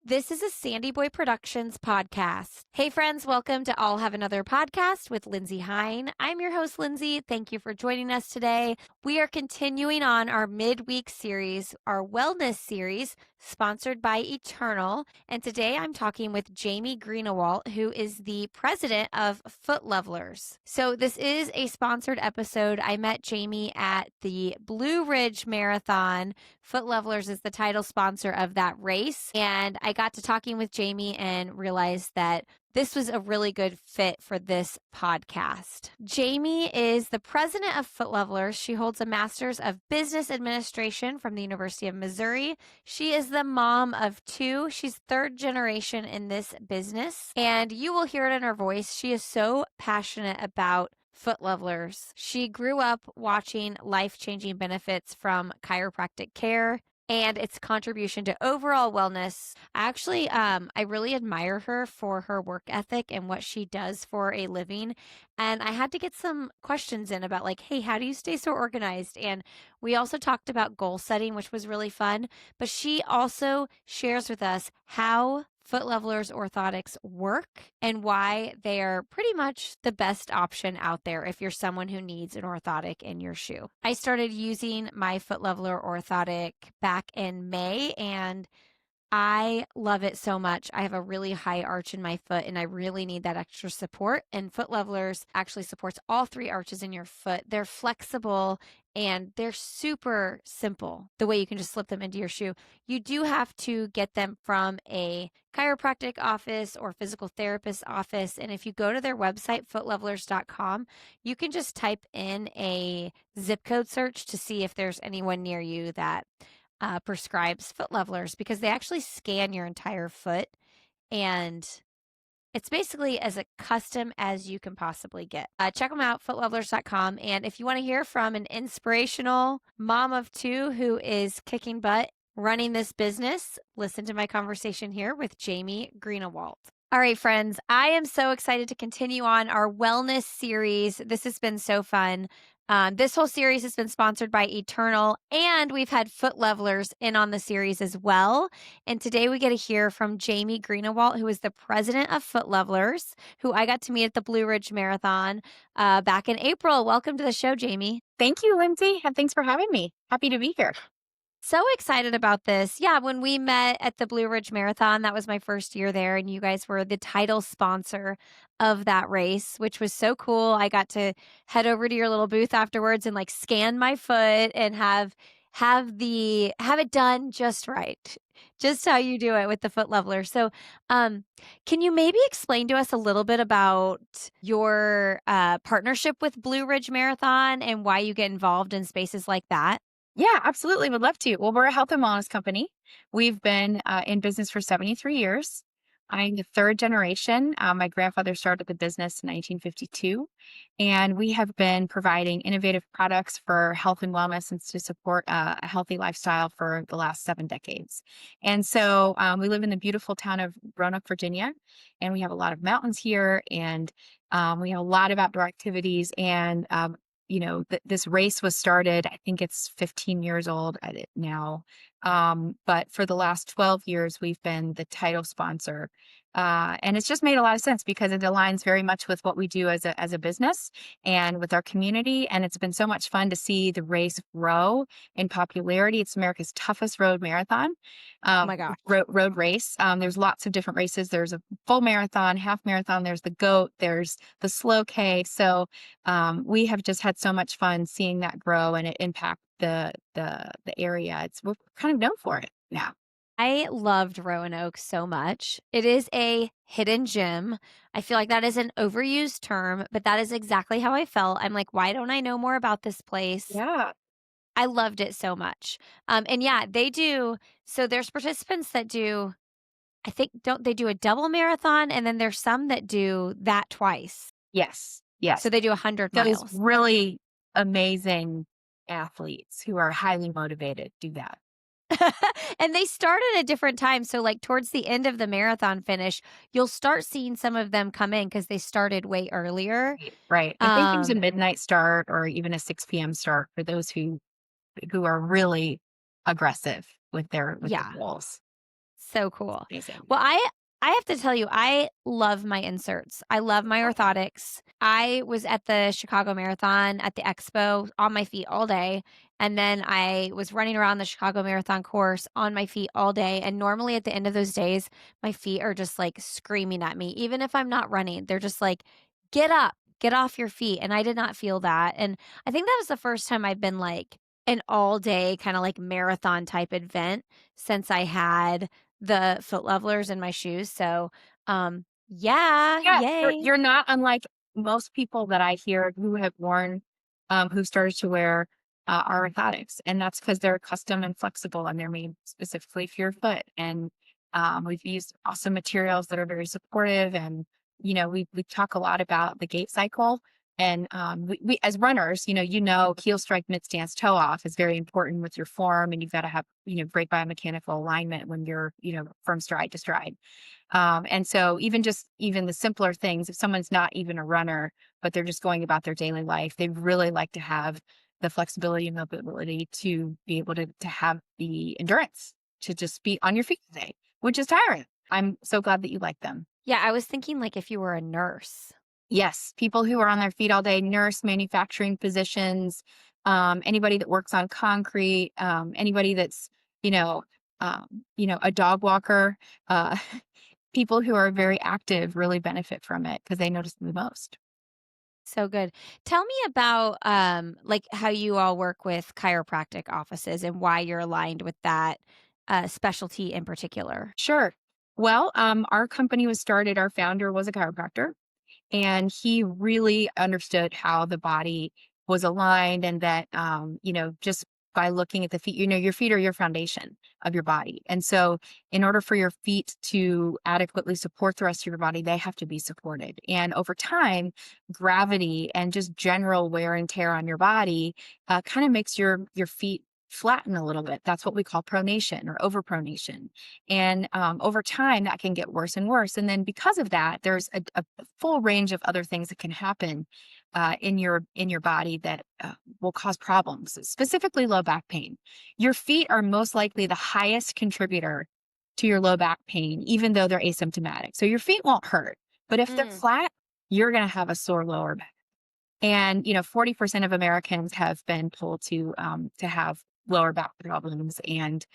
This is a Sandy Boy Productions podcast. Hey, friends, welcome to I'll Have Another Podcast with Lindsay Hine. I'm your host, Lindsay. Thank you for joining us today. We are continuing on our midweek series, our wellness series, sponsored by Eternal. And today I'm talking with Jamie Greenawalt, who is the president of Foot Levelers. So, this is a sponsored episode. I met Jamie at the Blue Ridge Marathon. Foot Levelers is the title sponsor of that race. And I got to talking with Jamie and realized that this was a really good fit for this podcast. Jamie is the president of Foot Levelers. She holds a master's of business administration from the University of Missouri. She is the mom of two. She's third generation in this business, and you will hear it in her voice. She is so passionate about Foot Levelers. She grew up watching life-changing benefits from chiropractic care and its contribution to overall wellness. Actually, I really admire her for her work ethic and what she does for a living. And I had to get some questions in about like, hey, how do you stay so organized? And we also talked about goal setting, which was really fun. But she also shares with us how Foot Levelers orthotics work and why they are pretty much the best option out there if you're someone who needs an orthotic in your shoe. I started using my Foot Leveler orthotic back in May, and I love it so much. I have a really high arch in my foot and I really need that extra support. And Foot Levelers actually supports all three arches in your foot. They're flexible and they're super simple the way you can just slip them into your shoe. You do have to get them from a chiropractic office or physical therapist office. And if you go to their website, footlevelers.com, you can just type in a zip code search to see if there's anyone near you that prescribes Foot Levelers, because they actually scan your entire foot and it's basically as a custom as you can possibly get. Check them out, footlevelers.com. And if you want to hear from an inspirational mom of two who is kicking butt running this business, listen to my conversation here with Jamie Greenawalt. All right, friends, I am so excited to continue on our wellness series. This has been so fun. This whole series has been sponsored by Eternal, and we've had Foot Levelers in on the series as well. And today we get to hear from Jamie Greenawalt, who is the president of Foot Levelers, who I got to meet at the Blue Ridge Marathon back in April. Welcome to the show, Jamie. Thank you, Lindsay, and thanks for having me. Happy to be here. So excited about this. Yeah, when we met at the Blue Ridge Marathon, that was my first year there, and you guys were the title sponsor of that race, which was so cool. I got to head over to your little booth afterwards and like scan my foot and have it done just right. Just how you do it with the Foot Leveler. So, can you maybe explain to us a little bit about your partnership with Blue Ridge Marathon and why you get involved in spaces like that? Yeah, absolutely. Would love to. Well, we're a health and wellness company. We've been in business for 73 years. I'm the third generation. My grandfather started the business in 1952, and we have been providing innovative products for health and wellness and to support a healthy lifestyle for the last 7 decades. And so we live in the beautiful town of Roanoke, Virginia, and we have a lot of mountains here, and we have a lot of outdoor activities. And this race was started, I think it's 15 years old at it now. But for the last 12 years, we've been the title sponsor. And it's just made a lot of sense because it aligns very much with what we do as a business and with our community. And it's been so much fun to see the race grow in popularity. It's America's toughest road marathon, Oh my gosh. road race. There's lots of different races. There's a full marathon, half marathon. There's the GOAT. There's the slow K. So we have just had so much fun seeing that grow and it impact the area. We're kind of known for it now. I loved Roanoke so much. It is a hidden gem. I feel like that is an overused term, but that is exactly how I felt. I'm like, why don't I know more about this place? Yeah. I loved it so much. And yeah, they do. So there's participants that do, I think, don't they do a double marathon? And then there's some that do that twice. Yes. Yes. So they do 100 Those miles. really amazing athletes who are highly motivated do that. And they start at a different time. So, like, towards the end of the marathon finish, you'll start seeing some of them come in because they started way earlier. Right. I think there's a midnight start or even a 6 p.m. start for those who are really aggressive with their Yeah. goals. So cool. Amazing. Well, I have to tell you, I love my inserts. I love my orthotics. I was at the Chicago Marathon at the expo on my feet all day. And then I was running around the Chicago Marathon course on my feet all day. And normally at the end of those days, my feet are just like screaming at me. Even if I'm not running, they're just like, get up, get off your feet. And I did not feel that. And I think that was the first time I've been like an all day kind of like marathon type event since I had the foot levelers in my shoes, so, yeah, Yes, you're yay. you're not unlike most people that I hear who have worn, who started to wear, our orthotics, and that's because 'cause they're custom and flexible, and they're made specifically for your foot, and, we've used awesome materials that are very supportive, and, we talk a lot about the gait cycle, and, we as runners, heel strike, mid stance, toe off is very important with your form, and you've gotta have, great biomechanical alignment when you're, from stride to stride. And so even the simpler things, if someone's not even a runner, but they're just going about their daily life, they really like to have the flexibility and mobility to be able to have the endurance to just be on your feet today, which is tiring. I'm so glad that you like them. Yeah, I was thinking, like, if you were a nurse. Yes, people who are on their feet all day, nurse, manufacturing positions, anybody that works on concrete, anybody that's, you know, a dog walker, uh, people who are very active really benefit from it because they notice the most. So good. Tell me about, like, how you all work with chiropractic offices and why you're aligned with that, specialty in particular. Sure. Well, our company was started, our founder was a chiropractor. And he really understood how the body was aligned and that, just by looking at the feet, your feet are your foundation of your body. And so, in order for your feet to adequately support the rest of your body, they have to be supported. And over time, gravity and just general wear and tear on your body kind of makes your feet flatten a little bit. That's what we call pronation or overpronation. And over time, that can get worse and worse. And then because of that, there's a full range of other things that can happen in your body that will cause problems, specifically low back pain. Your feet are most likely the highest contributor to your low back pain, even though they're asymptomatic. So your feet won't hurt, but if they're Mm. flat, you're going to have a sore lower back. And 40% of Americans have been told to have lower back problems, and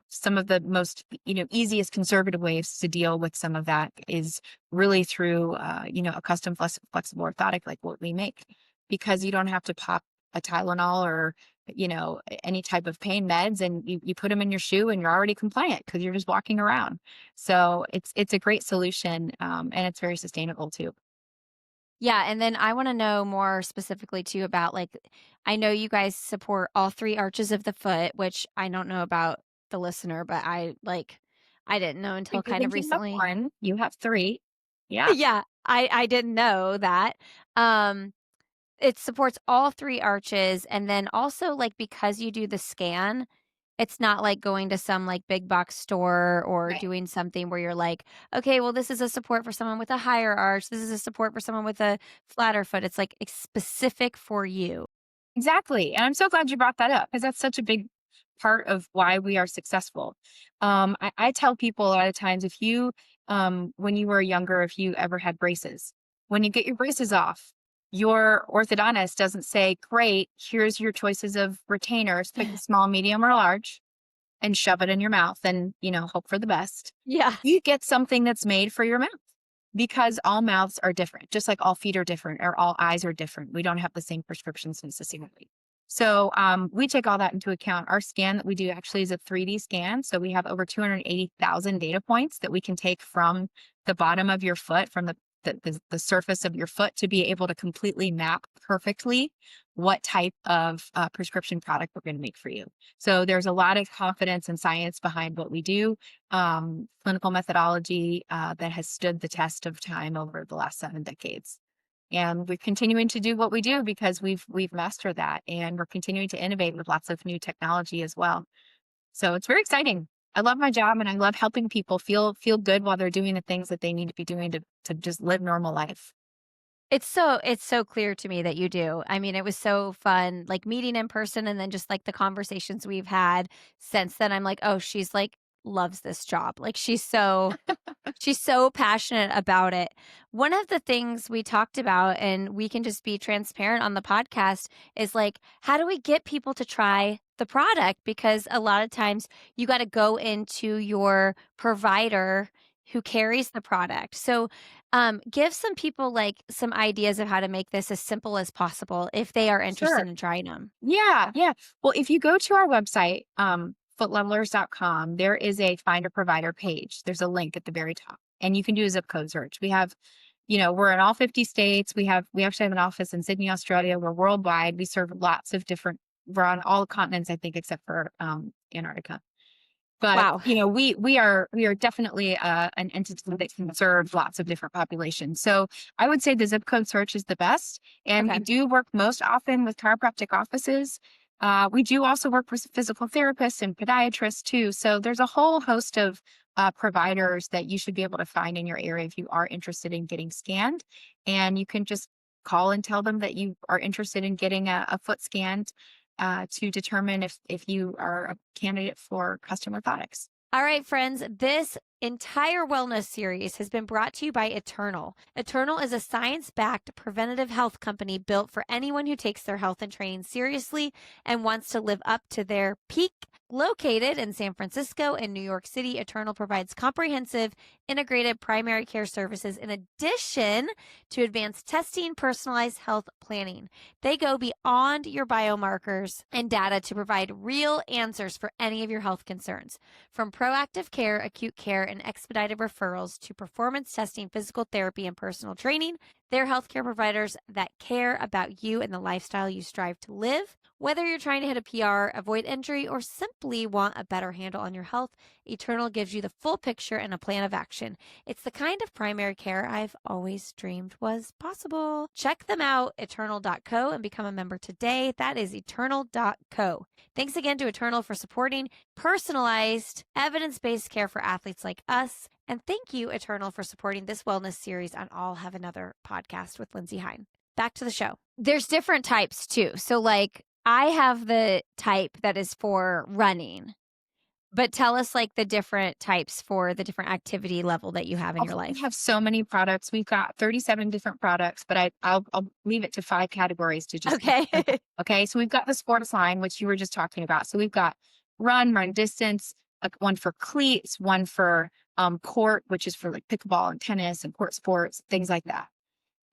some of the most easiest conservative ways to deal with some of that is really through a custom flexible orthotic like what we make, because you don't have to pop a Tylenol or any type of pain meds, and you put them in your shoe and you're already compliant because you're just walking around. So it's a great solution, and it's very sustainable too. Yeah, and then I wanna know more specifically too about, like, I know you guys support all 3 arches of the foot, which I don't know about the listener, but I didn't know until You kind of think you have recently. one, you have three. Yeah, Yeah, I didn't know that. Um, it supports all 3 arches, and then also, like, because you do the scan, it's not like going to some, like, big box store or right. doing something where you're like, "Okay, well, this is a support for someone with a higher arch. This is a support for someone with a flatter foot." It's, like, it's specific for you. Exactly, and I'm so glad you brought that up because that's such a big part of why we are successful. I tell people a lot of times, if you, when you were younger, if you ever had braces, when you get your braces off, your orthodontist doesn't say, "Great, here's your choices of retainers. Pick a small, medium, or large, and shove it in your mouth, and hope for the best." Yeah. You get something that's made for your mouth, because all mouths are different, just like all feet are different or all eyes are different. We don't have the same prescriptions necessarily. So we take all that into account. Our scan that we do actually is a 3D scan. So we have over 280,000 data points that we can take from the bottom of your foot, from the surface of your foot, to be able to completely map perfectly what type of prescription product we're going to make for you. So there's a lot of confidence and science behind what we do, clinical methodology that has stood the test of time over the last 7 decades. And we're continuing to do what we do because we've mastered that, and we're continuing to innovate with lots of new technology as well. So it's very exciting. I love my job, and I love helping people feel good while they're doing the things that they need to be doing to just live normal life. It's so clear to me that you do. I mean, it was so fun, like, meeting in person and then just, like, the conversations we've had since then. I'm like, "Oh, she's, like, loves this job. Like she's so passionate about it. One of the things we talked about, and we can just be transparent on the podcast, is like, how do we get people to try the product? Because a lot of times you got to go into your provider who carries the product. So, give some people like some ideas of how to make this as simple as possible if they are interested Sure. in trying them. Yeah, yeah. Well, if you go to our website, footlevelers.com, there is a find a provider page. There's a link at the very top, and you can do a zip code search. We have, we're in all 50 states. We actually have an office in Sydney, Australia. We're worldwide. We serve lots of different, we're on all continents, I think, except for Antarctica. But, Wow. we are definitely an entity that can serve lots of different populations. So I would say the zip code search is the best. And we Okay. do work most often with chiropractic offices. We do also work with physical therapists and podiatrists too. So there's a whole host of providers that you should be able to find in your area if you are interested in getting scanned. And you can just call and tell them that you are interested in getting a foot scanned to determine if you are a candidate for custom orthotics. All right, friends, this entire wellness series has been brought to you by Eternal. Eternal is a science backed preventative health company built for anyone who takes their health and training seriously and wants to live up to their peak. Located in San Francisco and New York City, Eternal provides comprehensive, integrated primary care services in addition to advanced testing, personalized health planning. They go beyond your biomarkers and data to provide real answers for any of your health concerns. From proactive care, acute care, and expedited referrals to performance testing, physical therapy, and personal training, they're healthcare providers that care about you and the lifestyle you strive to live. Whether you're trying to hit a PR, avoid injury, or simply want a better handle on your health, Eternal gives you the full picture and a plan of action. It's the kind of primary care I've always dreamed was possible. Check them out, eternal.co, and become a member today. That is eternal.co. Thanks again to Eternal for supporting personalized, evidence-based care for athletes like us. And thank you, Eternal, for supporting this wellness series on I'll Have Another podcast with Lindsay Hine. Back to the show. There's different types too. So like I have the type that is for running, but tell us like the different types for the different activity level that you have in Oh, your we life. have so many products. We've got 37 different products, but I'll leave it to 5 categories to just keep Okay. it simple. Okay. So we've got the sports line, which you were just talking about. So we've got run distance, one for cleats, one for court, which is for like pickleball and tennis and court sports, things like that.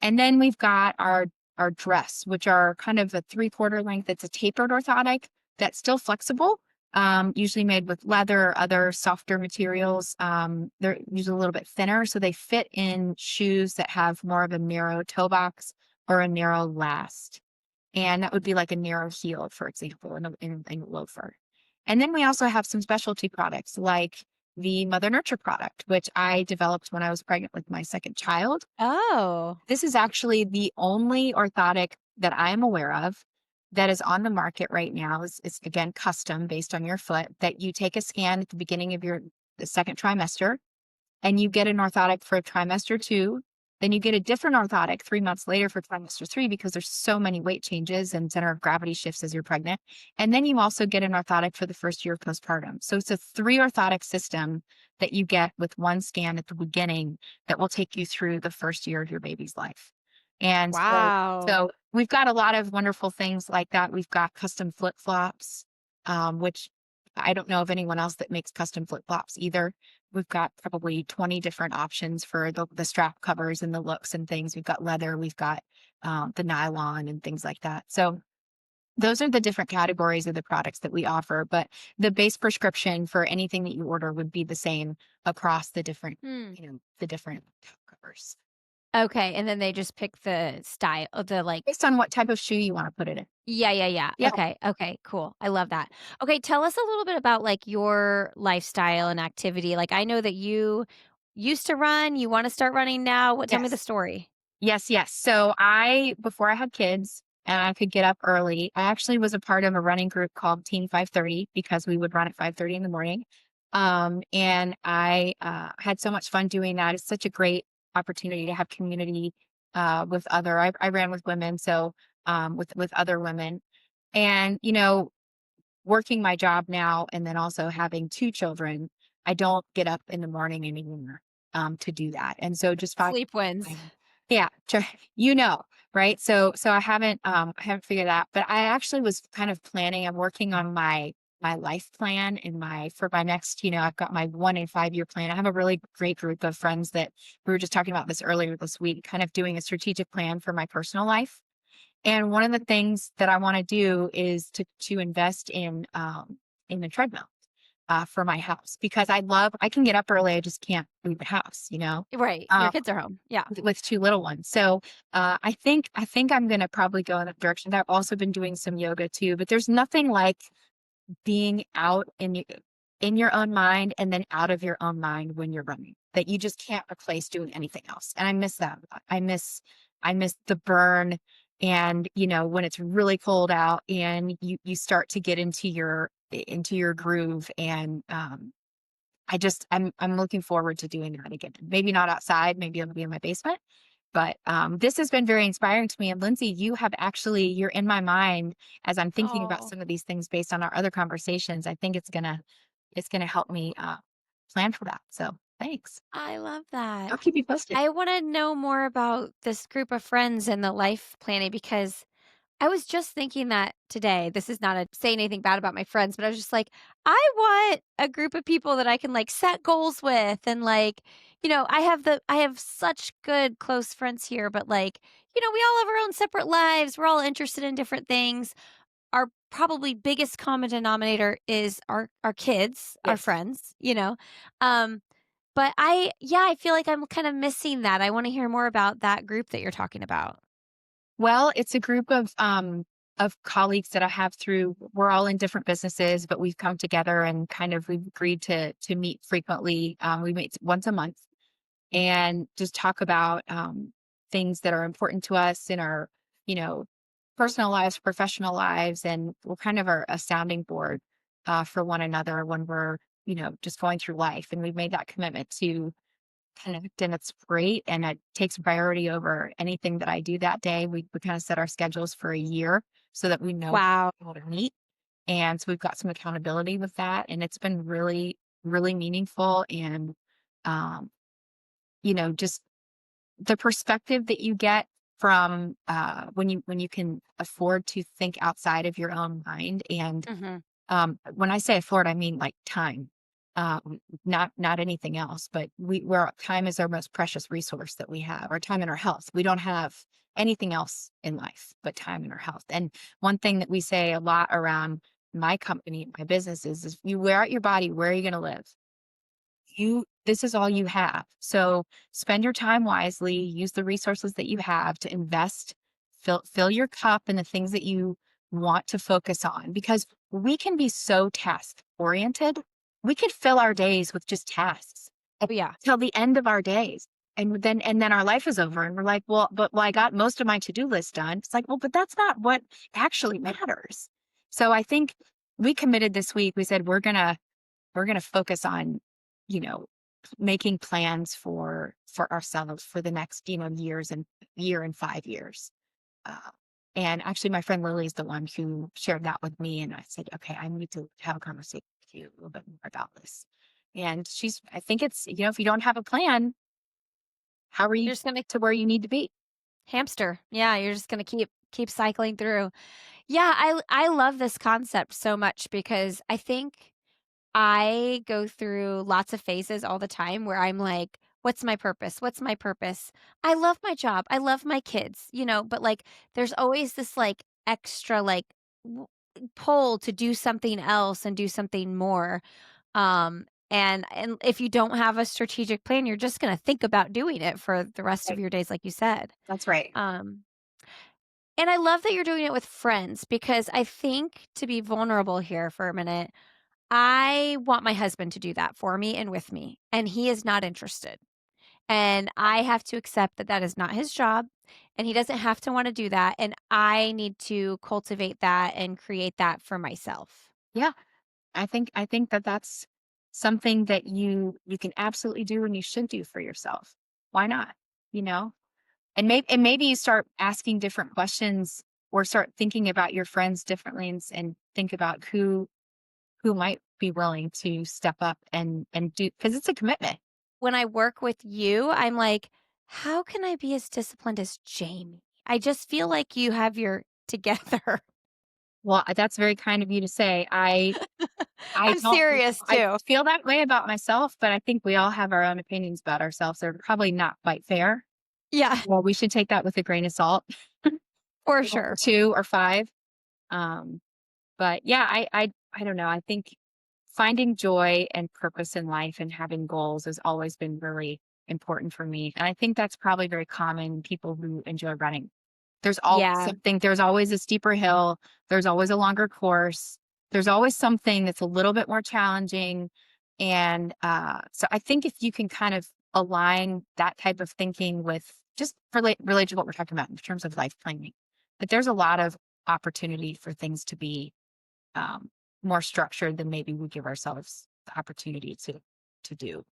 And then we've got our dress, which are kind of a 3/4 length. It's a tapered orthotic that's still flexible, usually made with leather or other softer materials. They're usually a little bit thinner, so they fit in shoes that have more of a narrow toe box or a narrow last. And that would be like a narrow heel, for example, in a loafer. And then we also have some specialty products like the Mother Nurture product, which I developed when I was pregnant with my second child. Oh, This is actually the only orthotic that I am aware of that is on the market right now. It's again custom based on your foot that you take a scan at the beginning of the second trimester and you get an orthotic for trimester 2. Then you get a different orthotic 3 months later for trimester 3 because there's so many weight changes and center of gravity shifts as you're pregnant. And then you also get an orthotic for the first year of postpartum. So it's a 3 orthotic system that you get with one scan at the beginning that will take you through the first year of your baby's life. And so, wow. so we've got a lot of wonderful things like that. We've got custom flip flops, which I don't know of anyone else that makes custom flip flops either. We've got probably 20 different options for the strap covers and the looks and things. We've got leather, we've got the nylon and things like that. So those are the different categories of the products that we offer. But the base prescription for anything that you order would be the same across the different, Hmm. the different covers. Okay. And then they just pick the style, the like, Based on what type of shoe you want to put it in. yeah. Yeah. Okay. Okay. Cool. I love that. Okay. Tell us a little bit about like your lifestyle and activity. Like, I know that you used to run, you want to start running now. Tell me the Yes. story. Yes. So before I had kids and I could get up early, I actually was a part of a running group called Team 530 because we would run at 5:30 in the morning. And I had so much fun doing that. It's such a great opportunity to have community with I ran with women, so with other women. And, working my job now and then also having 2 children, I don't get up in the morning anymore to do that. And so just find Sleep wins. time. Yeah, you know, right? So I haven't figured that, but I actually was kind of planning. I'm working on my life plan and my for my next, I've got my 1 and 5 year plan. I have a really great group of friends that we were just talking about this earlier this week, kind of doing a strategic plan for my personal life. And one of the things that I want to do is to invest in a treadmill for my house because I can get up early. I just can't leave the house, Right. Your um, kids are home. Yeah. with two little ones. So I think I'm going to probably go in that direction. I've also been doing some yoga too, but there's nothing like being out in your own mind and then out of your own mind when you're running that you just can't replace doing anything else. And I miss that. I miss the burn and when it's really cold out and you start to get into your groove and I'm looking forward to doing that again. Maybe not outside, maybe it'll be in my basement. But this has been very inspiring to me. And Lindsay, you're in my mind as I'm thinking about Oh, some of these things based on our other conversations. I think it's gonna help me plan for that. So thanks. I love that. I'll keep you posted. I want to know more about this group of friends and the life planning because I was just thinking that today. This is not a saying anything bad about my friends, but I was just like, I want a group of people that I can like set goals with and like, I have such good close friends here, but like, we all have our own separate lives. We're all interested in different things. Our probably biggest common denominator is our kids, our Yes. friends. Um but I feel like I'm kind of missing that. I want to hear more about that group that you're talking about. Well, it's a group of colleagues that I have through we're all in different businesses, but we've come together and kind of we've agreed to meet frequently. We meet once a month and just talk about things that are important to us in our, you know, personal lives, professional lives, and we're kind of a sounding board for one another when we're, just going through life. And we've made that commitment to connect, and it's great, and it takes priority over anything that I do that day. We kind of set our schedules for a year so that we know Wow. how to meet, and so we've got some accountability with that, and it's been really, really meaningful and um, just the perspective that you get from when you can afford to think outside of your own mind and Mhm. when I say afford I mean like time, not anything else, but where time is our most precious resource that we have, our time and our health. We don't have anything else in life but time and our health. And one thing that we say a lot around my company, my business is you wear out your body, where are you going to live? This is all you have. So spend your time wisely, use the resources that you have to invest, fill your cup in the things that you want to focus on because we can be so task oriented. We could fill our days with just tasks Yeah. till the end of our days. And then our life is over and we're like, well, I got most of my to-do list done. It's like, well, but that's not what actually matters. So I think we committed this week. We said we're gonna focus on, you know, making plans for ourselves for the next, year and 5 years. Uh, and actually, my friend Lily is the one who shared that with me, and I said, okay, I need to have a conversation with you a little bit more about this. And I think it's, if you don't have a plan, how are you You're just gonna to where you need to be? hamster. Yeah, you're just gonna keep cycling through. Yeah, I love this concept so much because I think I go through lots of phases all the time where I'm like, what's my purpose? What's my purpose? I love my job. I love my kids, but like there's always this like extra like w- pull to do something else and do something more. And if you don't have a strategic plan, you're just going to think about doing it for the rest of Right. your days like you said. That's right. Um and I love that you're doing it with friends because I think to be vulnerable here for a minute, I want my husband to do that for me and with me, and he is not interested. And I have to accept that that is not his job, and he doesn't have to want to do that. And I need to cultivate that and create that for myself. Yeah. I think that that's something that you can absolutely do and you should do for yourself. Why not? You know? And maybe you start asking different questions or start thinking about your friends differently and think about who might be willing to step up and do, because it's a commitment. When I work with you, I'm like, how can I be as disciplined as Jamie? I just feel like you have your together. Well, that's very kind of you to say. I I'm don't serious I too. feel that way about myself, but I think we all have our own opinions about ourselves. They're probably not quite fair. Yeah, Well, we should take that with a grain of salt. for Or sure. 2 or 5. Um, but yeah, I don't know. I think finding joy and purpose in life and having goals has always been really important for me. And I think that's probably very common in people who enjoy running. There's always Yeah. something, there's always a steeper hill, there's always a longer course, there's always something that's a little bit more challenging. And so I think if you can kind of align that type of thinking with just relate to what we're talking about in terms of life planning, that there's a lot of opportunity for things to be um, more structured than maybe we give ourselves the opportunity to do.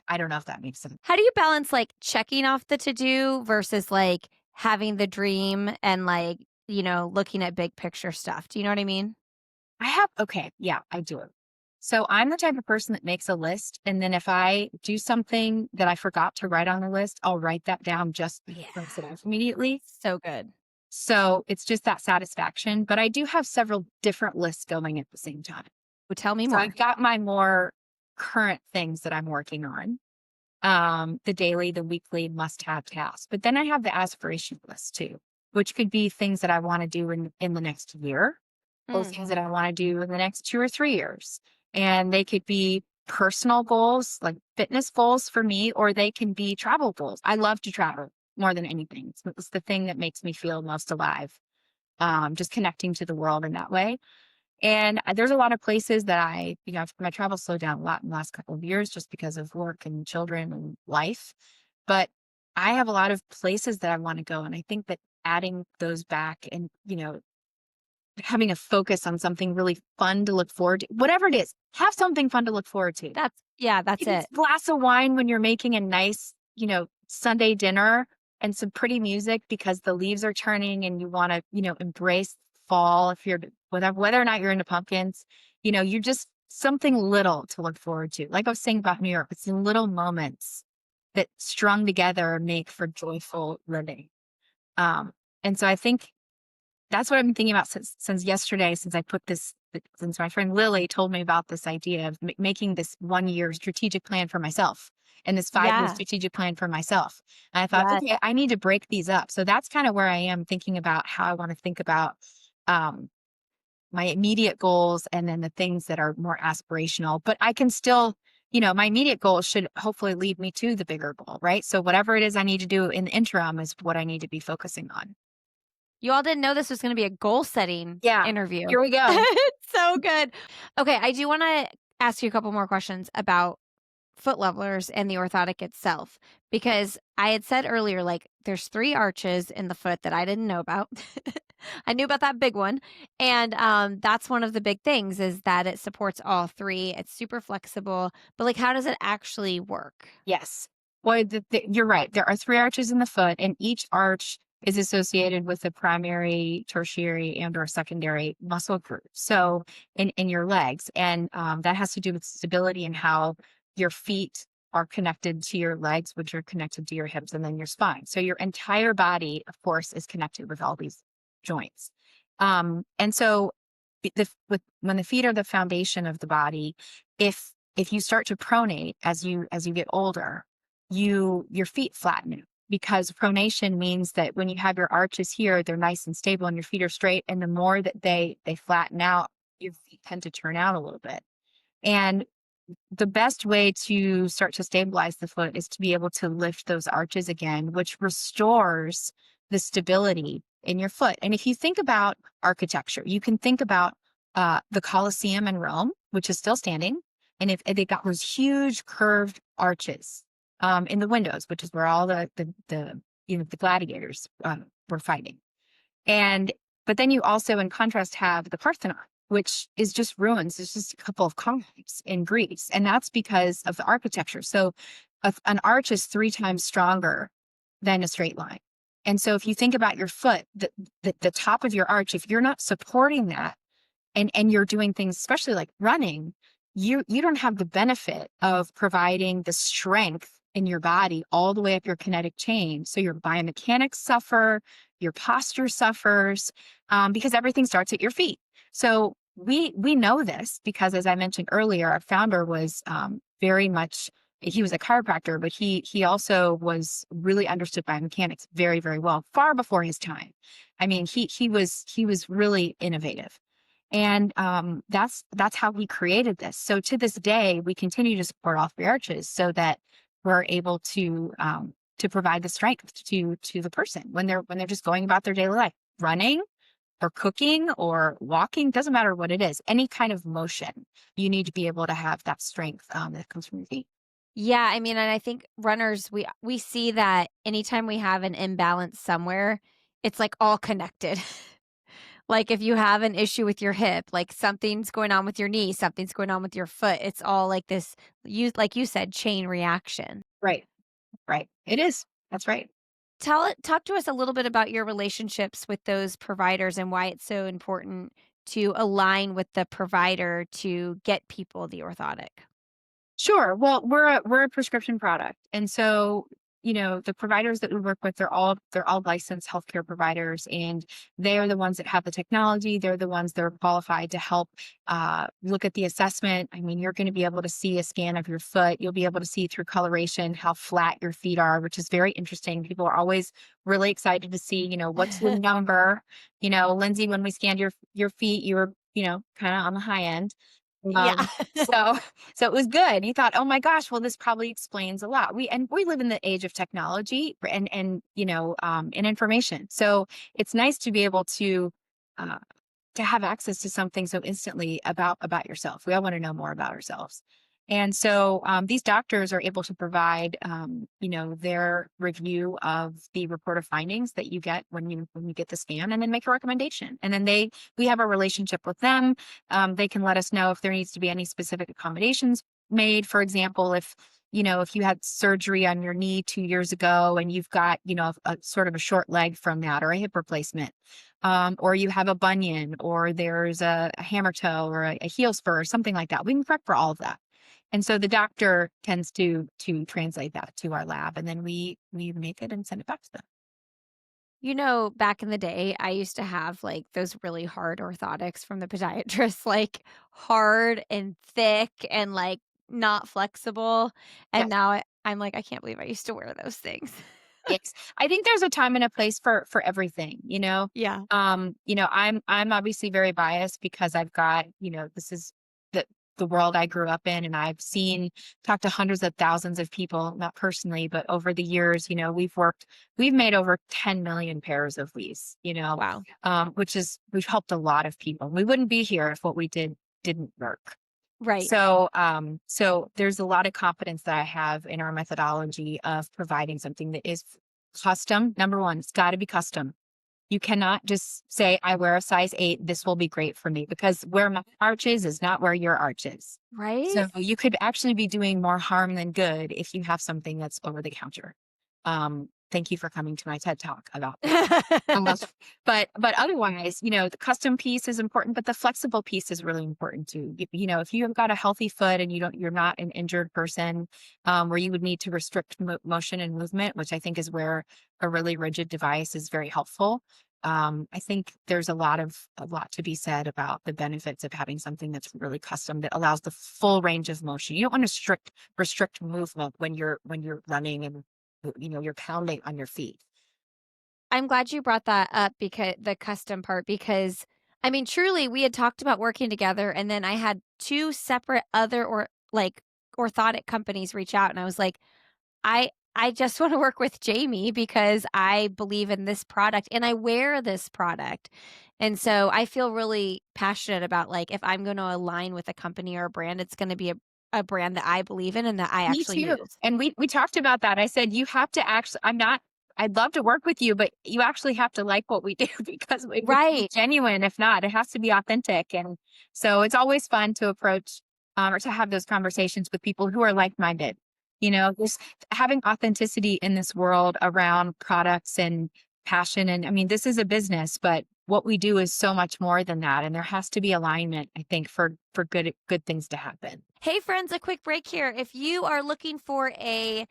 I don't know if that makes sense. How do you balance like checking off the to do versus like having the dream and like, looking at big picture stuff? Do you know what I mean? Okay, yeah, I do it. So I'm the type of person that makes a list. And then if I do something that I forgot to write on the list, I'll write that down just Yeah. cross it off immediately. So good. So it's just that satisfaction. But I do have several different lists going at the same time. Well, tell me So more. I've got my more current things that I'm working on, the daily, the weekly must-have tasks. But then I have the aspiration list too, which could be things that I want to do in the next year, or Mm. things that I want to do in the next 2 or 3 years. And they could be personal goals, like fitness goals for me, or they can be travel goals. I love to travel more than anything. It's the thing that makes me feel most alive. Just connecting to the world in that way. And there's a lot of places that my travel slowed down a lot in the last couple of years just because of work and children and life. But I have a lot of places that I want to go. And I think that adding those back and, having a focus on something really fun to look forward to, whatever it is, have something fun to look forward to. That's If it's it. a glass of wine when you're making a nice, Sunday dinner and some pretty music because the leaves are turning and you want to, embrace fall if you're whether or not you're into pumpkins, you're just something little to look forward to. Like I was saying about New York, it's in little moments that strung together make for joyful living. And so I think that's what I've been thinking about since yesterday, since my friend Lily told me about this idea of making this 1 year strategic plan for myself and this 5 year Yeah. strategic plan for myself. And I thought, Yeah. okay, I need to break these up. So that's kind of where I am thinking about how I want to think about um, my immediate goals and then the things that are more aspirational. But I can still, my immediate goals should hopefully lead me to the bigger goal, right? So whatever it is I need to do in the interim is what I need to be focusing on. You all didn't know this was going to be a goal setting Yeah, interview. here we go. It's so good. Okay, I do want to ask you a couple more questions about foot levelers and the orthotic itself because I had said earlier like there's 3 arches in the foot that I didn't know about. I knew about that big one, and that's one of the big things is that it supports all 3. It's super flexible, but like how does it actually work? Yes. Well, you're right. There are 3 arches in the foot, and each arch is associated with a primary, tertiary, and or secondary muscle group. So in your legs, and that has to do with stability and how your feet are connected to your legs, which are connected to your hips and then your spine. So your entire body, of course, is connected with all these joints. And so when the feet are the foundation of the body, if you start to pronate as you get older, your feet flatten out because pronation means that when you have your arches here, they're nice and stable and your feet are straight. And the more that they flatten out, your feet tend to turn out a little bit. And the best way to start to stabilize the foot is to be able to lift those arches again, which restores the stability in your foot. And if you think about architecture, you can think about the Colosseum in Rome, which is still standing. And if they got those huge curved arches in the windows, which is where all the gladiators were fighting. But then you also, in contrast, have the Parthenon, which is just ruins. It's just a couple of columns in Greece. And that's because of the architecture. So an arch is 3 times stronger than a straight line. And so if you think about your foot, the top of your arch, if you're not supporting that and you're doing things, especially like running, you don't have the benefit of providing the strength in your body all the way up your kinetic chain. So your biomechanics suffer, your posture suffers, because everything starts at your feet. So we know this because, as I mentioned earlier, our founder was very much, he was a chiropractor, but he also was really understood biomechanics very, very well, far before his time. I mean, he was really innovative. And that's how we created this. So to this day, we continue to support all three arches so that we're able to provide the strength to the person when they're just going about their daily life, running or cooking or walking, doesn't matter what it is, any kind of motion, you need to be able to have that strength that comes from your feet. Yeah, I mean, and I think runners, we see that anytime we have an imbalance somewhere, it's like all connected. Like if you have an issue with your hip, like something's going on with your knee, something's going on with your foot. It's all like this, you like you said, chain reaction. Right, right. It is. That's right. Talk to us a little bit about your relationships with those providers and why it's so important to align with the provider to get people the orthotic. Sure. Well, we're a prescription product. And so, the providers that we work with, they're all licensed healthcare providers, and they are the ones that have the technology. They're the ones that are qualified to help look at the assessment. I mean, you're going to be able to see a scan of your foot. You'll be able to see through coloration how flat your feet are, which is very interesting. People are always really excited to see, what's the number. Lindsay, when we scanned your feet, you were, kind of on the high end. Yeah. Um, so so it was good. You thought, oh my gosh, well, this probably explains a lot. We live in the age of technology and information. So it's nice to be able uh, to have access to something so instantly about yourself. We all want to know more about ourselves. And so these doctors are able to provide, their review of the report of findings that you get when you get the scan, and then make a recommendation. And then we have a relationship with them. They can let us know if there needs to be any specific accommodations made. For example, if you had surgery on your knee 2 years ago and you've got, a sort of a short leg from that, or a hip replacement, or you have a bunion, or there's a hammer toe or a heel spur or something like that, we can correct for all of that. And so the doctor tends to translate that to our lab, and then we make it and send it back to them. Back in the day, I used to have like those really hard orthotics from the podiatrist, like hard and thick and like not flexible. And Yes. now I'm like, I can't believe I used to wear those things. Yes. I think there's a time and a place for everything. Yeah. I'm obviously very biased because I've got, this is the world I grew up in, and talked to hundreds of thousands of people, not personally, but over the years, we've made over 10 million pairs of these, Wow. we've helped a lot of people. We wouldn't be here if what we did didn't work. Right. So there's a lot of confidence that I have in our methodology of providing something that is custom. Number one, it's got to be custom. You cannot just say, I wear a size 8, this will be great for me, because where my arch is not where your arch is. Right. So you could actually be doing more harm than good if you have something that's over the counter. Thank you for coming to my TED Talk about that. But otherwise, the custom piece is important, but the flexible piece is really important too. If you have got a healthy foot and you're not an injured person, where you would need to restrict motion and movement, which I think is where a really rigid device is very helpful. I think there's a lot to be said about the benefits of having something that's really custom, that allows the full range of motion. You don't want to restrict movement when you're running and you're pounding on your feet. I'm glad you brought that up, because the custom part, because I mean, truly, we had talked about working together, and then I had two separate other orthotic companies reach out, and I was like, I just want to work with Jamie because I believe in this product and I wear this product. And so I feel really passionate about, like, if I'm going to align with a company or a brand, it's going to be a brand that I believe in and that I Me actually too. use. And we talked about that. I said, you have to actually, I'd love to work with you, but you actually have to like what we do because it would be Right. genuine. If not, it has to be authentic. And so it's always fun to approach or to have those conversations with people who are like-minded. Just having authenticity in this world around products and passion. And I mean, this is a business, but what we do is so much more than that. And there has to be alignment, I think, for good things to happen. Hey, friends, a quick break here. If you are looking for a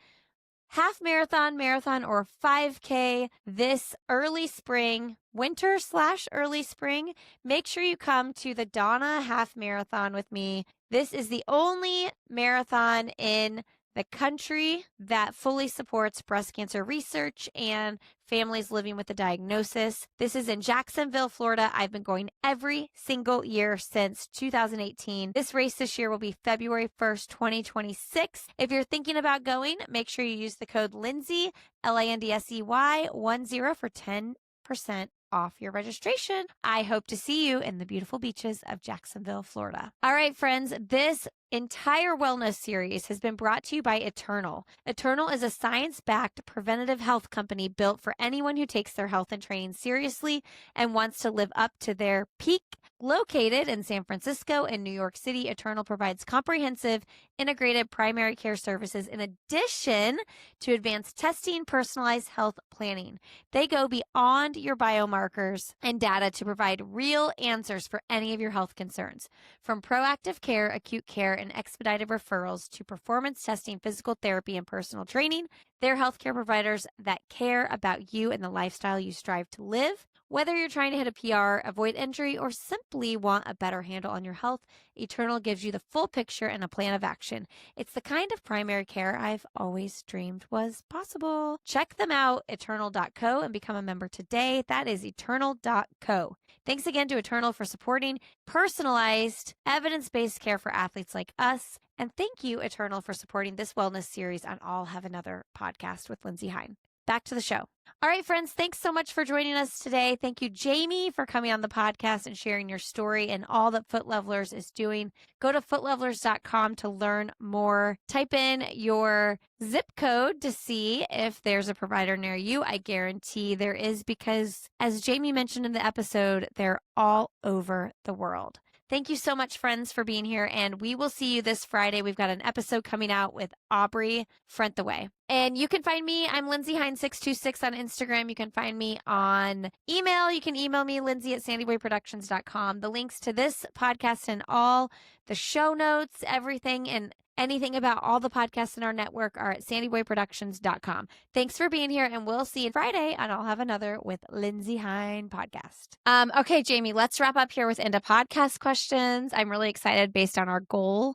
half marathon, marathon, or 5K this early spring, winter/early spring, make sure you come to the Donna Half Marathon with me. This is the only marathon in the country that fully supports breast cancer research and families living with the diagnosis. This is in Jacksonville, Florida. I've been going every single year since 2018. This race this year will be February 1st, 2026. If you're thinking about going, make sure you use the code Lindsay, LINDSEY 10 for 10% off your registration. I hope to see you in the beautiful beaches of Jacksonville, Florida. All right, friends, this entire wellness series has been brought to you by Eternal. Eternal is a science-backed preventative health company built for anyone who takes their health and training seriously and wants to live up to their peak. Located in San Francisco and New York City, Eternal provides comprehensive, integrated primary care services in addition to advanced testing, personalized health planning. They go beyond your biomarkers and data to provide real answers for any of your health concerns. From proactive care, acute care, and expedited referrals to performance testing, physical therapy, and personal training, they're healthcare providers that care about you and the lifestyle you strive to live. Whether you're trying to hit a PR, avoid injury, or simply want a better handle on your health, Eternal gives you the full picture and a plan of action. It's the kind of primary care I've always dreamed was possible. Check them out, eternal.co, and become a member today. That is eternal.co. Thanks again to Eternal for supporting personalized, evidence-based care for athletes like us. And thank you, Eternal, for supporting this wellness series on I'll Have Another podcast with Lindsay Hein. Back to the show. All right, friends, thanks so much for joining us today. Thank you, Jamie, for coming on the podcast and sharing your story and all that Foot Levelers is doing. Go to footlevelers.com to learn more. Type in your zip code to see if there's a provider near you. I guarantee there is because, as Jamie mentioned in the episode, they're all over the world. Thank you so much, friends, for being here. And we will see you this Friday. We've got an episode coming out with Aubrey Frentthaway. And you can find me. I'm Lindsay Hein 626 on Instagram. You can find me on email. You can email me, Lindsay at sandyboyproductions.com. The links to this podcast and all the show notes, everything, and anything about all the podcasts in our network are at sandyboyproductions.com. Thanks for being here, and we'll see you Friday on I'll Have Another with Lindsay Hein podcast. Okay, Jamie, let's wrap up here with end of podcast questions. I'm really excited based on our goal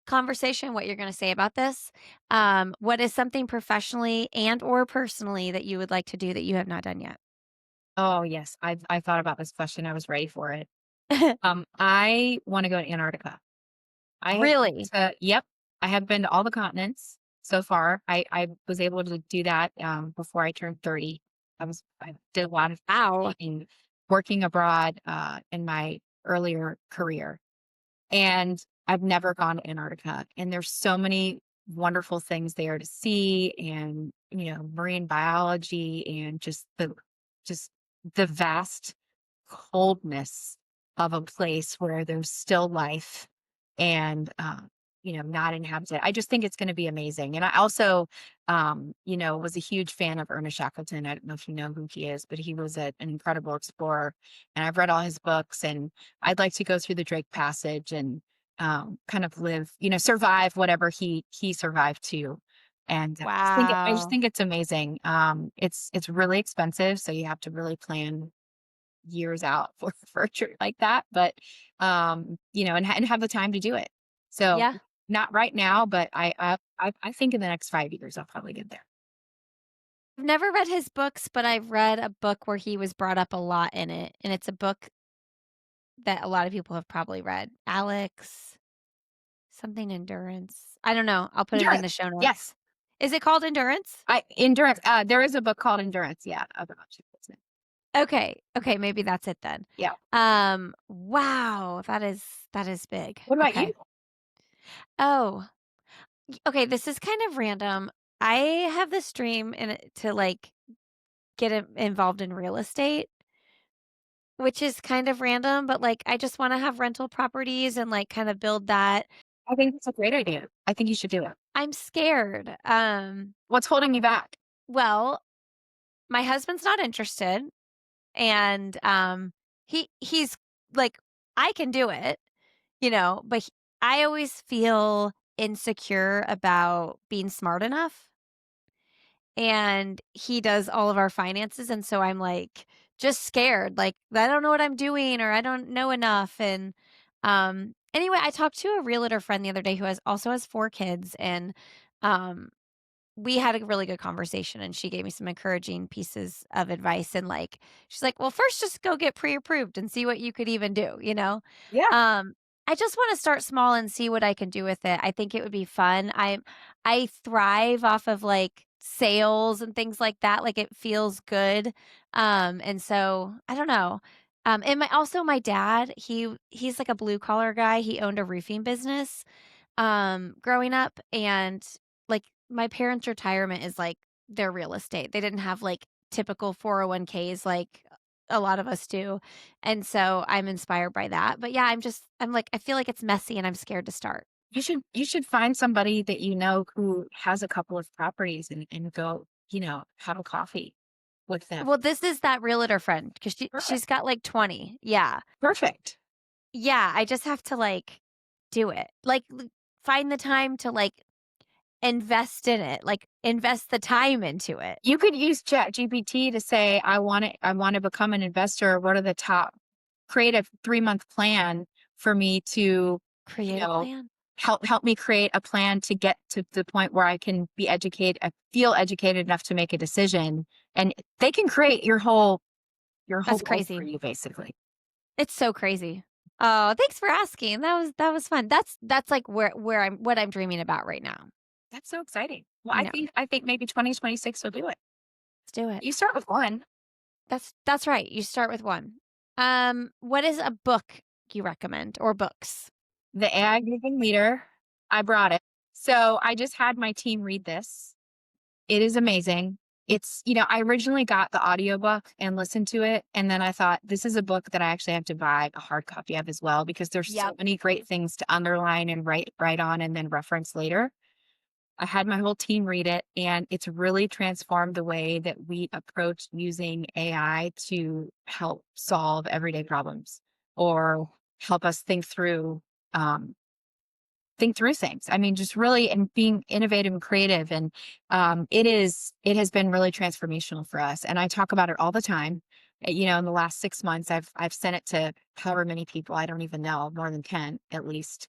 conversation, what you're going to say about this. What is something professionally and or personally that you would like to do that you have not done yet? Oh, yes. I thought about this question. I was ready for it. I want to go to Antarctica. Really? Yep. I have been to all the continents so far. I was able to do that before I turned 30. I did a lot of Wow. working abroad in my earlier career. And I've never gone to Antarctica. And there's so many wonderful things there to see and, marine biology and just the vast coldness of a place where there's still life and not inhabited. I just think it's going to be amazing. And I also was a huge fan of Ernest Shackleton. I don't know if you know who he is, but he was an incredible explorer, and I've read all his books, and I'd like to go through the Drake Passage and kind of live, survive whatever he survived to. And I just Wow. think it's amazing. It's really expensive, so you have to really plan years out for a trip like that, but and have the time to do it. So Yeah. not right now, but I think in the next 5 years I'll probably get there. I've never read his books, but I've read a book where he was brought up a lot in it. And it's a book that a lot of people have probably read. Alex, something endurance. I don't know. I'll put it in the Endurance. show notes. Yes. Is it called Endurance? Endurance. There is a book called Endurance. Yeah. About it. Okay. Okay. Maybe that's it then. Yeah. Wow. That is big. What about Okay. you? Oh, okay. This is kind of random. I have this dream to like get involved in real estate, which is kind of random, but like I just want to have rental properties and like kind of build that. I think that's a great idea. I think you should do it. I'm scared. What's holding you back? Well, my husband's not interested. And he's like, I can do it, but I always feel insecure about being smart enough. And he does all of our finances, and so I'm, like, just scared, like, I don't know what I'm doing or I don't know enough, and, anyway, I talked to a realtor friend the other day who has 4 kids, and, um, we had a really good conversation, and she gave me some encouraging pieces of advice, and, like, she's like, "Well, first just go get pre-approved and see what you could even do," you know? Yeah. Um, I just wanna start small and see what I can do with it. I think it would be fun. I thrive off of, like, sales and things like that, like, it feels good, and so, I don't know. And my dad, he's like a blue collar guy, he owned a roofing business, growing up, and, like, my parents' retirement is, like, their real estate. They didn't have, like, typical 401(k)s like a lot of us do, and so I'm inspired by that, but yeah, I'm like, I feel like it's messy and I'm scared to start. You should find somebody that you know who has a couple of properties and go, have a coffee with them. Well, this is that realtor friend because she's Perfect. got, like, 20. Yeah. Perfect. Yeah, I just have to, like, do it. Like, find the time to, like, invest in it, like, invest the time into it. You could use ChatGPT to say, I want to become an investor. What are the top, create a 3-month plan for me to, you Create a know, plan? help me create a plan to get to the point where I can be educated, I feel educated enough to make a decision. And they can create your whole That's life for crazy. you, basically. It's so crazy. Oh, thanks for asking. That was fun. That's like where I'm what I'm dreaming about right now. That's so exciting. Well, You I know, think I think maybe 2026 will do it. let's do it. You start with one. That's right. You start with one. What is a book you recommend or books? The AI Giving Leader, I brought it. So I just had my team read this. It is amazing. I originally got the audiobook and listened to it. And then I thought, this is a book that I actually have to buy a hard copy of as well, because there's so Yep. many great things to underline and write on and then reference later. I had my whole team read it, and it's really transformed the way that we approach using AI to help solve everyday problems or help us um, think through things. I mean, just really and being innovative and creative. And it has been really transformational for us. And I talk about it all the time. In the last 6 months, I've sent it to however many people, I don't even know, more than 10 at least.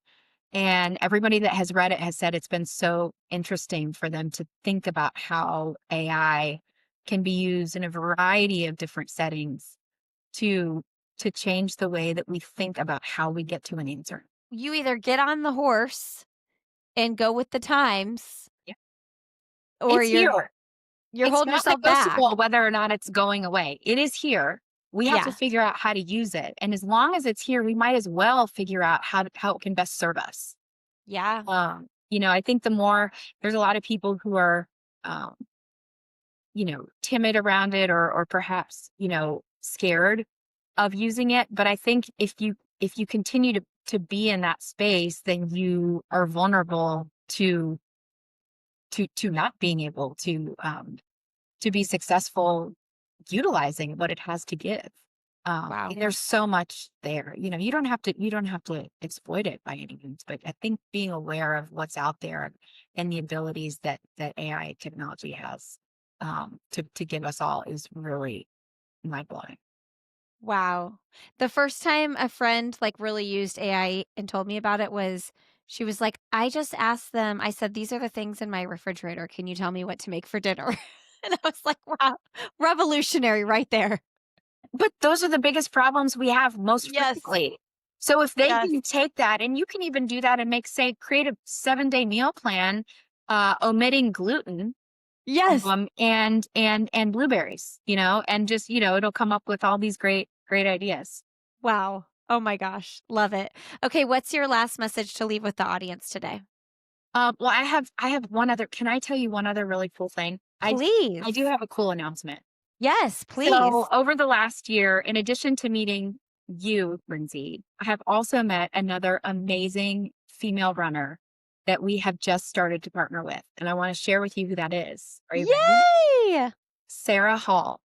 And everybody that has read it has said it's been so interesting for them to think about how AI can be used in a variety of different settings to to change the way that we think about how we get to an answer. You either get on the horse and go with the times, Yeah. or It's you're here. you're It's holding not yourself back. negotiable whether or not it's going away. It is here. We have to Yeah. figure out how to use it. And as long as it's here, we might as well figure out how it can best serve us. Yeah. I think there's a lot of people who are um, timid around it, or perhaps, scared of using it. But I think if you continue to be in that space, then you are vulnerable to not being able to be successful utilizing what it has to give. Wow. And there's so much there. You don't have to exploit it by any means, but I think being aware of what's out there and the abilities that AI technology has to give us all is really mind blowing. Wow. The first time a friend, like, really used AI and told me about it was she was like, "I just asked them, I said, 'These are the things in my refrigerator. Can you tell me what to make for dinner?'" And I was like, "Wow, revolutionary right there." But those are the biggest problems we have most Yes. frequently. So if they Yes. can take that, and you can even do that and create a 7-day meal plan, omitting gluten, Yes. and blueberries, and just, it'll come up with all these great ideas. Wow. Oh my gosh. Love it. Okay, what's your last message to leave with the audience today? Well, I have one other. Can I tell you one other really cool thing? I do Please. have a cool announcement. Yes, So please. over the last year, in addition to meeting you, Lindsay, I have also met another amazing female runner that we have just started to partner with. And I want to share with you who that is. Are you ready? Yay! Sarah Hall.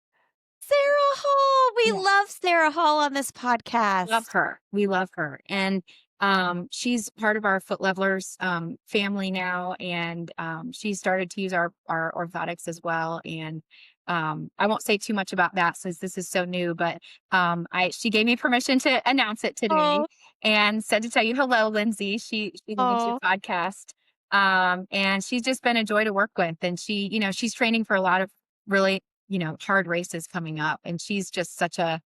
Sarah Hall. We Yeah. love Sarah Hall on this podcast. Love her. We love her. And she's part of our Foot Levelers family now. And she started to use our orthotics as well. And I won't say too much about that since this is so new, but she gave me permission to announce it today Oh, and said to tell you hello, Lindsay. She loves your oh, podcast. And she's just been a joy to work with. And she's training for a lot of really, hard races coming up. And she's just such a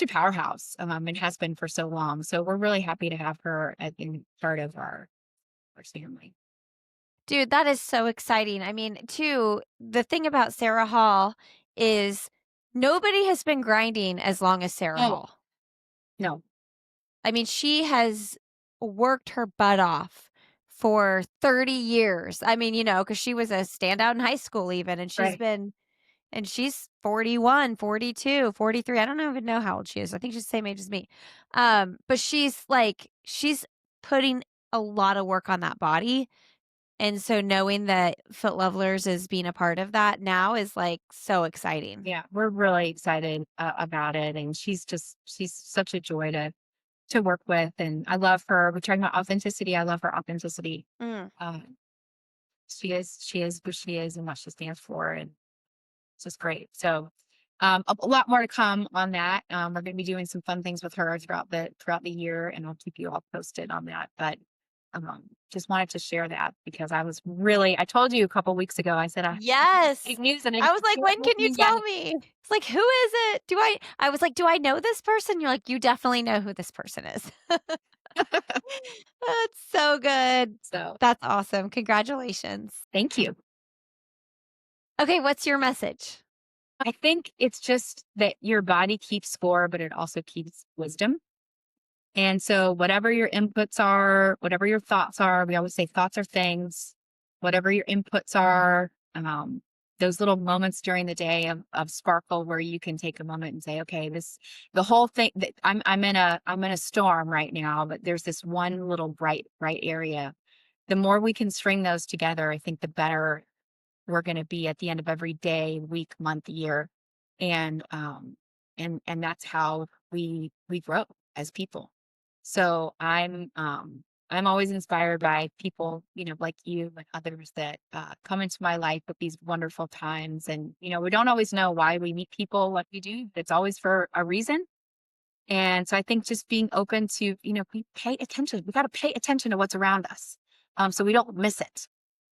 powerhouse, and has been for so long. So we're really happy to have her in part of our family. dude, that is so exciting. I mean, too, the thing about Sarah Hall is nobody has been grinding as long as Sarah Oh, Hall. no, I mean, she has worked her butt off for 30 years. I mean, because she was a standout in high school even, and right. she's 41, 42, 43. I don't even know how old she is. I think she's the same age as me. But she's putting a lot of work on that body. And so knowing that Foot Levelers is being a part of that now is like so exciting. Yeah, we're really excited about it. And she's such a joy to work with. And I love her. We're talking about authenticity. I love her authenticity. Mm. She is who she is and what she stands for. And it's just great. So a lot more to come on that. We're going to be doing some fun things with her throughout the year, and I'll keep you all posted on that. But just wanted to share that because I told you a couple weeks ago, I said, Yes. big news, and I I was like, shared when it with can you you tell yet. me? It's like, who is it? I was like, do I know this person? You're like, you definitely know who this person is. That's so good. So That's awesome. Congratulations. thank you. Okay, what's your message? I think it's just that your body keeps score, but it also keeps wisdom. And so whatever your inputs are, whatever your thoughts are, we always say thoughts are things, whatever your inputs are, those little moments during the day of sparkle where you can take a moment and say, okay, the whole thing that I'm in a storm right now, but there's this one little bright area. The more we can string those together, I think the better we're going to be at the end of every day, week, month, year. And that's how we grow as people. So I'm always inspired by people, like you and others that come into my life with these wonderful times. And, we don't always know why we meet people like we do. It's always for a reason. And so I think just being open to, we pay attention. We got to pay attention to what's around us, so we don't miss it.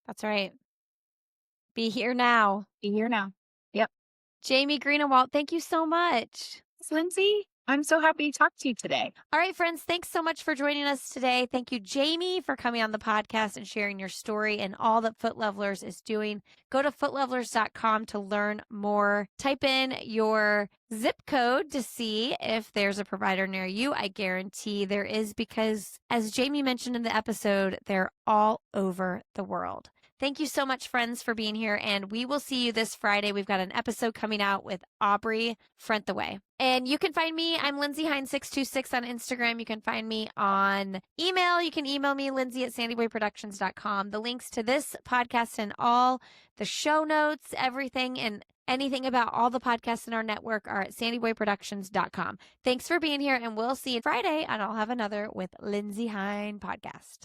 That's right. Be here now. Be here now. Yep. Jamie Greenawalt, thank you so much. Lindsay, I'm so happy to talk to you today. All right, friends, thanks so much for joining us today. Thank you, Jamie, for coming on the podcast and sharing your story and all that Foot Levelers is doing. Go to footlevelers.com to learn more. Type in your zip code to see if there's a provider near you. I guarantee there is because, as Jamie mentioned in the episode, they're all over the world. Thank you so much, friends, for being here. And we will see you this Friday. We've got an episode coming out with Aubrey Frentthaway. And you can find me. I'm Lindsay Hine626 on Instagram. You can find me on email. You can email me, lindsay@sandyboyproductions.com. The links to this podcast and all the show notes, everything, and anything about all the podcasts in our network are at sandyboyproductions.com. Thanks for being here, and we'll see you Friday on I'll Have Another with Lindsay Hine podcast.